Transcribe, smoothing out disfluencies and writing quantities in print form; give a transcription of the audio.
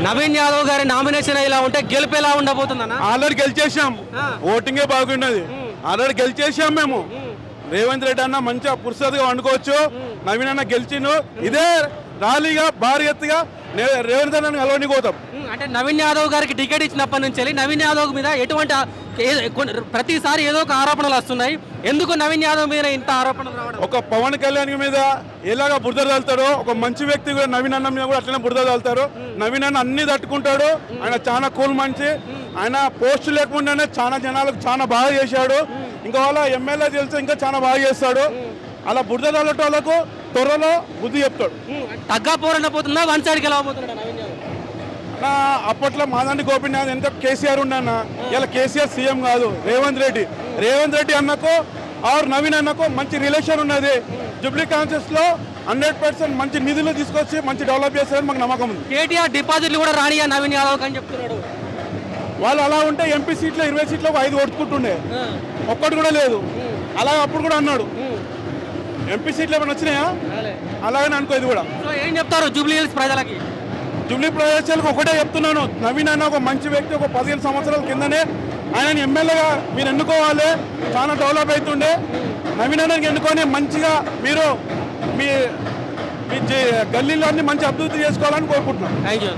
నవీన్ యాదవ్ గారి నామినేషన్ ఇలా ఉంటే గెలుపు ఎలా ఉండబోతుందన్న? ఆల్రెడీ గెలిచేసాం, ఓటింగే బాగున్నది. ఆల్రెడీ గెలిచేసాం మేము. రేవంత్ రెడ్డి అన్న మంచిగా పురుషుగా వండుకోవచ్చు. నవీన్ అన్న గెలిచిండు. ఇదే ర్యాలీగా భారీ ఎత్తుగా రేవంత్ రెడ్డి కలవని పోతాం. అంటే నవీన్ యాదవ్ గారికి టికెట్ ఇచ్చినప్పటి నుంచి నవీన్ యాదవ్ మీద ఎటువంటి ప్రతిసారి ఏదో ఒక ఆరోపణలు వస్తున్నాయి. ఎందుకు నవీన్ యాదవ్ మీద ఇంత ఆరోపణలు రావడం? ఒక పవన్ కళ్యాణ్ మీద ఎలాగ బురద చల్లుతారో, ఒక మంచి వ్యక్తి కూడా నవీన్ అన్న మీద కూడా అట్లనే బురద చల్లుతారు. నవీన్ అన్న అన్ని తట్టుకుంటాడు. ఆయన చాలా కూల్ మంచి. ఆయన పోస్టు లేకుండానే చాలా జనాలకు చాలా బాగా చేశాడు. ఇంకా వాళ్ళ ఎమ్మెల్యే తెలిసి ఇంకా చాలా బాగా చేస్తాడు. అలా బురద చల్లటోళ్ళకు త్వరలో బుద్ధి చెప్తాడు. తగ్గ పోరణ పోతుందా, వన్ సైడ్ గెలవబోతున్నాడు నవీన్ యాదవ్? అప్పట్లో మాదండి గోపీనాథ్ ఎంత కేసీఆర్ ఉండన్న. ఇలా కేసీఆర్ సీఎం కాదు, రేవంత్ రెడ్డి అన్నకు ఆర్ నవీన్ అన్నకు మంచి రిలేషన్ ఉన్నది. జూబ్లీ కాన్షియస్ లో 100% మంచి నిధులు తీసుకొచ్చి మంచి డెవలప్ చేస్తారని మాకు నమ్మకం ఉంది. కేటీఆర్ డిపాజిట్లు కూడా రానియా నవీన్ యాదవ్ అని చెప్తున్నాడు. వాళ్ళు అలా ఉంటే ఎంపీ సీట్లో 20 సీట్లో 5 కొట్టుకుంటుండే, ఒక్కటి కూడా లేదు. అలా అప్పుడు కూడా అన్నాడు. ఎంపీ సీట్లు ఏమైనా వచ్చినాయా? అలాగని అనుకో. ఇది కూడా ఏం చెప్తారు జూబ్లీ హిల్స్ ప్రజలకి? జూబ్లీ ప్రజలకు ఒకటే చెప్తున్నాను, నవీన్ అన్న ఒక మంచి వ్యక్తి. ఒక 15 సంవత్సరాల కిందనే ఆయనని ఎమ్మెల్యేగా మీరు ఎన్నుకోవాలి. చాలా డెవలప్ అవుతుండే. నవీన్ అన్నకి ఎన్నుకొని మంచిగా మీరు మీ గల్లీలో అన్ని మంచి అభివృద్ధి చేసుకోవాలని కోరుకుంటున్నాం. Thank you.